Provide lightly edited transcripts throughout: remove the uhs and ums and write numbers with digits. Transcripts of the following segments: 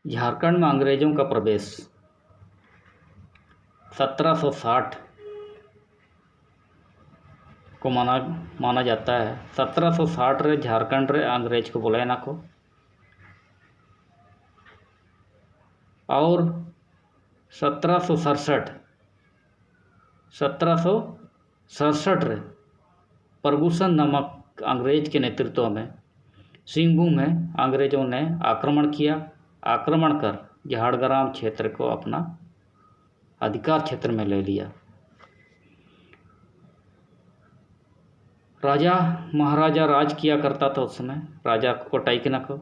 झारखंड में अंग्रेज़ों का प्रवेश 1760 को माना जाता है। 1760 रे झारखंड रे अंग्रेज को बोले ना को, और 1767 रे फर्गुसन नामक अंग्रेज के नेतृत्व में सिंहभूम में अंग्रेज़ों ने आक्रमण कर झाड़ग्राम क्षेत्र को अपना अधिकार क्षेत्र में ले लिया। राजा महाराजा राज किया करता था उस समय, राजा को टाइकना को।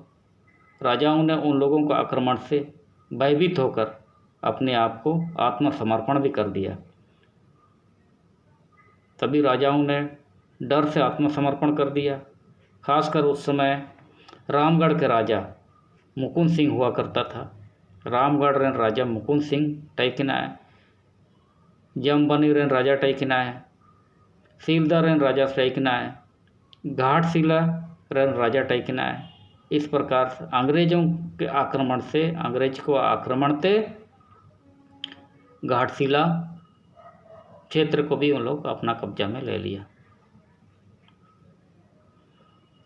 राजाओं ने उन लोगों को आक्रमण से भयभीत होकर अपने आप को आत्मसमर्पण भी कर दिया। तभी राजाओं ने डर से आत्मसमर्पण कर दिया। खासकर उस समय रामगढ़ के राजा मुकुंद सिंह हुआ करता था। रामगढ़ रेन राजा मुकुंद सिंह टाइकना है, जमबनी रेन राजा टाइकना है, सीलदा रेन राजा टाइकना है, घाटशिला रेन राजा टाइकना है। इस प्रकार से अंग्रेजों के आक्रमण से अंग्रेज को आक्रमण से घाटशिला क्षेत्र को भी उन लोग अपना कब्जा में ले लिया।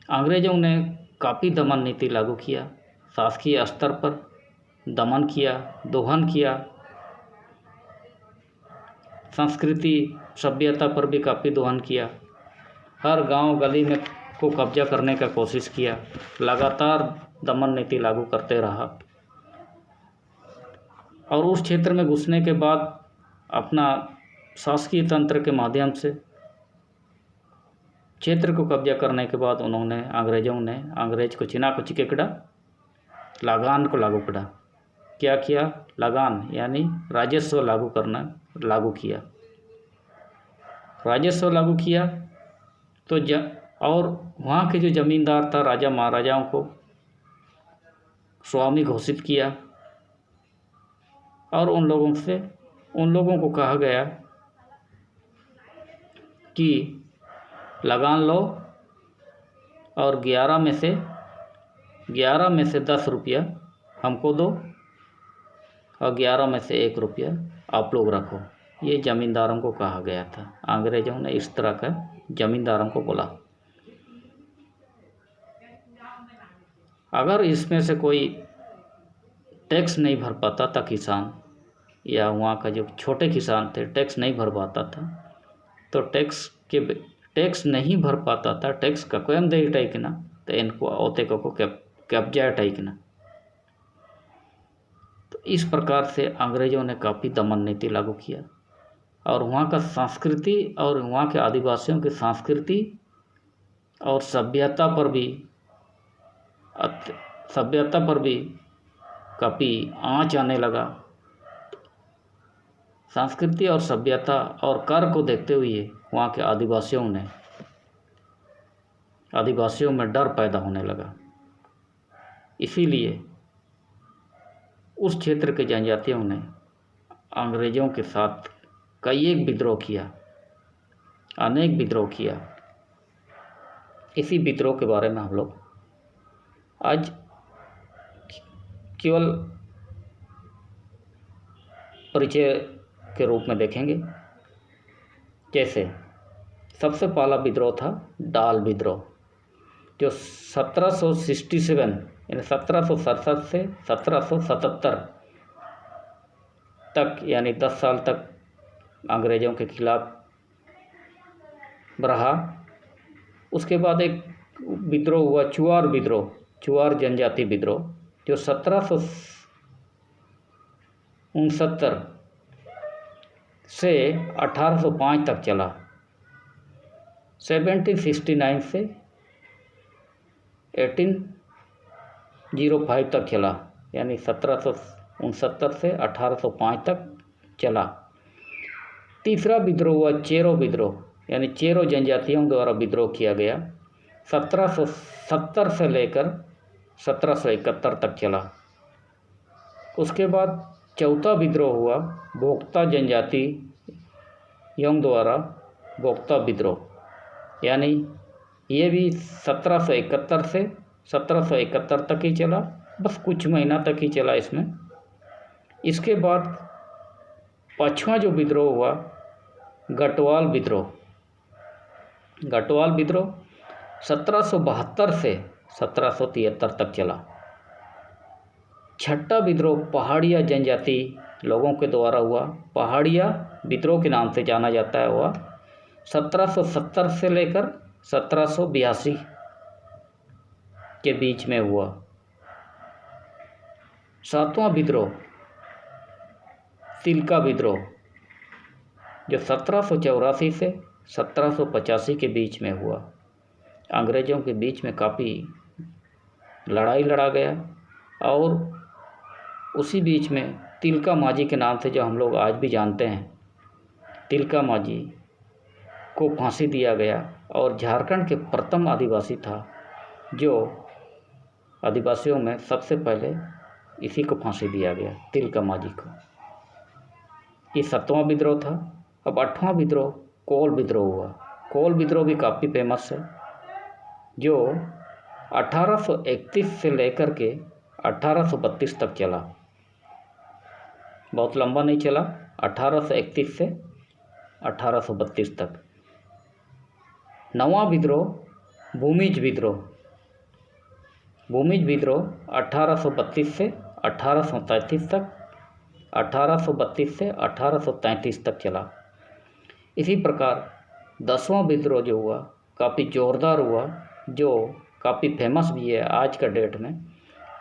अंग्रेजों ने काफ़ी दमन नीति लागू किया, शासकीय स्तर पर दमन किया, दोहन किया, संस्कृति सभ्यता पर भी काफ़ी दोहन किया। हर गांव गली में को कब्जा करने का कोशिश किया, लगातार दमन नीति लागू करते रहा। और उस क्षेत्र में घुसने के बाद अपना शासकीय तंत्र के माध्यम से क्षेत्र को कब्जा करने के बाद अंग्रेज़ों ने अंग्रेज को चिना को चिकेकड़ा, लगान को लागू करा। क्या किया? लगान यानी राजस्व लागू किया। राजस्व लागू किया तो और वहाँ के जो ज़मींदार था, राजा महाराजाओं को स्वामी घोषित किया और उन लोगों को कहा गया कि लगान लो और 11 में से 10 रुपया हमको दो और 11 में से 1 रुपया आप लोग रखो। ये ज़मींदारों को कहा गया था। अंग्रेज़ों ने इस तरह का ज़मींदारों को बोला। अगर इसमें से कोई टैक्स नहीं भर पाता था किसान, या वहाँ का जो छोटे किसान थे टैक्स नहीं भर पाता था, तो टैक्स नहीं भर पाता था, टैक्स का कोयम दे टाइकना, तो इनको औते को कब्जा टाइकना। तो इस प्रकार से अंग्रेज़ों ने काफ़ी दमन नीति लागू किया और वहाँ का संस्कृति और वहाँ के आदिवासियों की संस्कृति और सभ्यता पर भी काफ़ी आँच आने लगा। संस्कृति और सभ्यता और कर को देखते हुए वहाँ के आदिवासियों में डर पैदा होने लगा। इसीलिए उस क्षेत्र के जनजातियों ने अंग्रेज़ों के साथ अनेक विद्रोह किया। इसी विद्रोह के बारे में हम लोग आज केवल परिचय के रूप में देखेंगे। जैसे सबसे पहला विद्रोह था डाल विद्रोह, जो 1767 यानी 1767 से 1777 तक यानी 10 साल तक अंग्रेज़ों के खिलाफ रहा। उसके बाद एक विद्रोह हुआ चुआर जनजाति विद्रोह, जो 1769 से 1805 तक चला। 1769 से 1805 तक चला, यानी 1769 से 1805 तक चला। तीसरा विद्रोह हुआ चेरो विद्रोह, यानी चेरो जनजातियों द्वारा विद्रोह किया गया। 1770 से लेकर 1771 तक चला। उसके बाद चौथा विद्रोह हुआ भोक्ता जनजातियों द्वारा भोक्ता विद्रोह, यानी ये भी 1771 से 1771 तक ही चला। बस कुछ महीना तक ही चला इसमें। इसके बाद 5वां जो विद्रोह हुआ, गटवाल विद्रोह। गटवाल विद्रोह 1772 से 1773 तक चला। 6ठा विद्रोह पहाड़िया जनजाति लोगों के द्वारा हुआ, पहाड़िया विद्रोह के नाम से जाना जाता है, हुआ 1770 से लेकर 1782 के बीच में हुआ। 7वां विद्रोह तिलका विद्रोह, जो 1784 से 1785 के बीच में हुआ। अंग्रेज़ों के बीच में काफ़ी लड़ाई लड़ा गया और उसी बीच में तिलका माझी के नाम से जो हम लोग आज भी जानते हैं, तिलका माझी को फांसी दिया गया और झारखंड के प्रथम आदिवासी था जो आदिवासियों में सबसे पहले इसी को फांसी दिया गया, तिलका माझी को। ये 7वां विद्रोह था। अब 8वां विद्रोह कोल विद्रोह हुआ। कोल विद्रोह भी काफ़ी फेमस है, जो 1831 से लेकर के 1832 तक चला। बहुत लंबा नहीं चला, 1831 से 1832 तक। 9वां विद्रोह भूमिज विद्रोह। भूमिज विद्रोह 1832 से 1833 तक, 1832 से 1833 तक चला। इसी प्रकार 10वां विद्रोह जो हुआ काफ़ी ज़ोरदार हुआ, जो काफ़ी फेमस भी है आज का डेट में।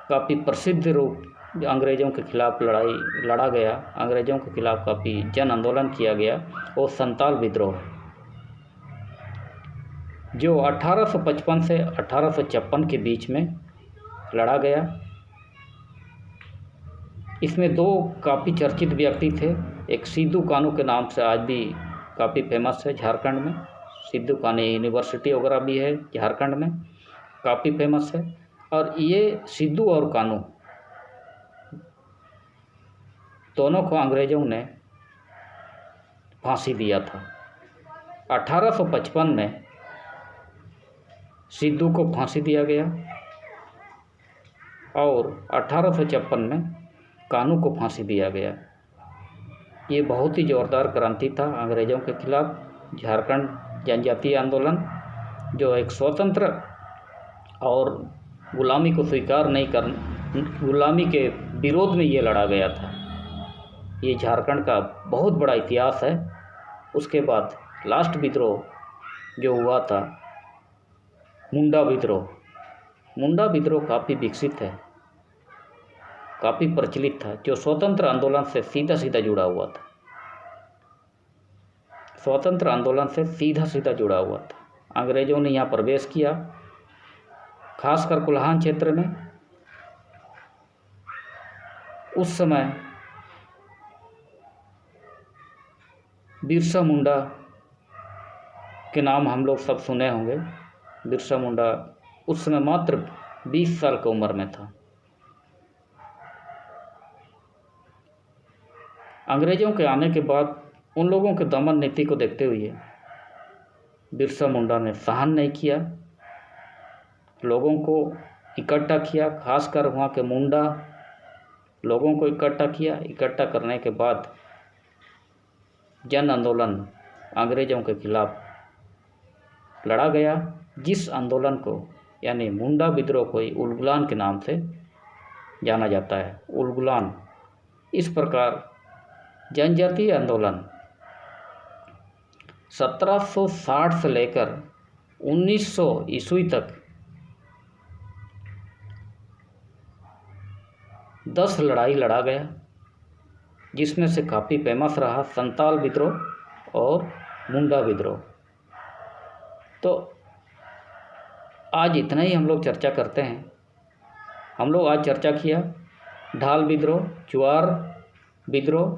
काफ़ी प्रसिद्ध रूप अंग्रेज़ों के खिलाफ लड़ा गया, अंग्रेज़ों के खिलाफ काफ़ी जन आंदोलन किया गया, और संताल विद्रोह, जो 1855 से 1856 के बीच में लड़ा गया। इसमें 2 काफ़ी चर्चित व्यक्ति थे। एक सिद्धू कानू के नाम से आज भी काफ़ी फेमस है झारखंड में, सिद्धू कानू यूनिवर्सिटी वगैरह भी है झारखंड में, काफ़ी फेमस है। और ये सिद्धू और कानू दोनों को अंग्रेज़ों ने फांसी दिया था। 1855 में सिद्धू को फांसी दिया गया और 1856 में कानू को फांसी दिया गया। ये बहुत ही ज़ोरदार क्रांति था अंग्रेज़ों के खिलाफ। झारखंड जनजातीय आंदोलन, जो एक स्वतंत्र और गुलामी को स्वीकार नहीं कर, गुलामी के विरोध में ये लड़ा गया था। ये झारखंड का बहुत बड़ा इतिहास है। उसके बाद लास्ट विद्रोह जो हुआ था मुंडा विद्रोह। मुंडा विद्रोह काफ़ी विकसित है, काफ़ी प्रचलित था, जो स्वतंत्र आंदोलन से सीधा सीधा जुड़ा हुआ था। स्वतंत्र आंदोलन से सीधा सीधा जुड़ा हुआ था। अंग्रेज़ों ने यहाँ प्रवेश किया, खासकर कोल्हान क्षेत्र में। उस समय बिरसा मुंडा के नाम हम लोग सब सुने होंगे। बिरसा मुंडा उस समय मात्र 20 साल की उम्र में था। अंग्रेज़ों के आने के बाद उन लोगों के दमन नीति को देखते हुए बिरसा मुंडा ने सहन नहीं किया, लोगों को इकट्ठा किया, खासकर वहाँ के मुंडा लोगों को इकट्ठा किया। इकट्ठा करने के बाद जन आंदोलन अंग्रेज़ों के खिलाफ लड़ा गया, जिस आंदोलन को यानी मुंडा विद्रोह को ही उलगुलान के नाम से जाना जाता है। उलगुलान। इस प्रकार जनजातीय आंदोलन 1760 से लेकर 1900 ईस्वी तक 10 लड़ाई लड़ा गया, जिसमें से काफ़ी फेमस रहा संताल विद्रोह और मुंडा विद्रोह। तो आज इतना ही हम लोग चर्चा करते हैं। हम लोग आज चर्चा किया ढाल विद्रोह, चुआर विद्रोह,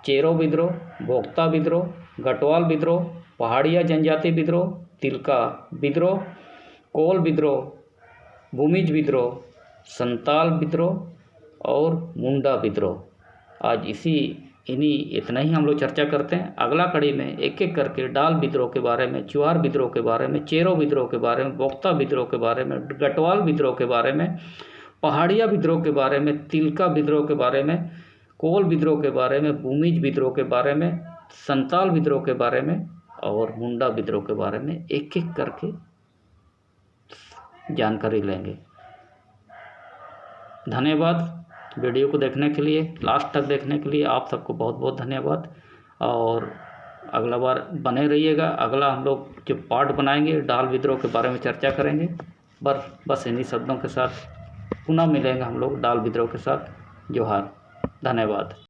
चेरो विद्रोह, भोक्ता विद्रोह, गटवाल विद्रोह, पहाड़िया जनजाति विद्रोह, तिलका विद्रोह, कोल विद्रोह, भूमिज विद्रोह, संताल विद्रोह और मुंडा विद्रोह। आज इतना ही हम लोग चर्चा करते हैं। अगला कड़ी में एक एक करके डाल विद्रोह के बारे में, चुआर विद्रोह के बारे में, चेरो विद्रोह के बारे में, भोक्ता विद्रोह के बारे में, गटवाल विद्रोह के बारे में, पहाड़िया विद्रोह के बारे में, तिलका विद्रोह के बारे में, कोल विद्रोह के बारे में, भूमिज विद्रोह के बारे में, संताल विद्रोह के बारे में और मुंडा विद्रोह के बारे में एक एक करके जानकारी लेंगे। धन्यवाद वीडियो को देखने के लिए, लास्ट तक देखने के लिए आप सबको बहुत बहुत धन्यवाद। और अगला बार बने रहिएगा। अगला हम लोग जो पार्ट बनाएंगे डाल विद्रोह के बारे में चर्चा करेंगे। बस इन्हीं शब्दों के साथ पुनः मिलेंगे हम लोग डाल विद्रोह के साथ। जोहार, धन्यवाद।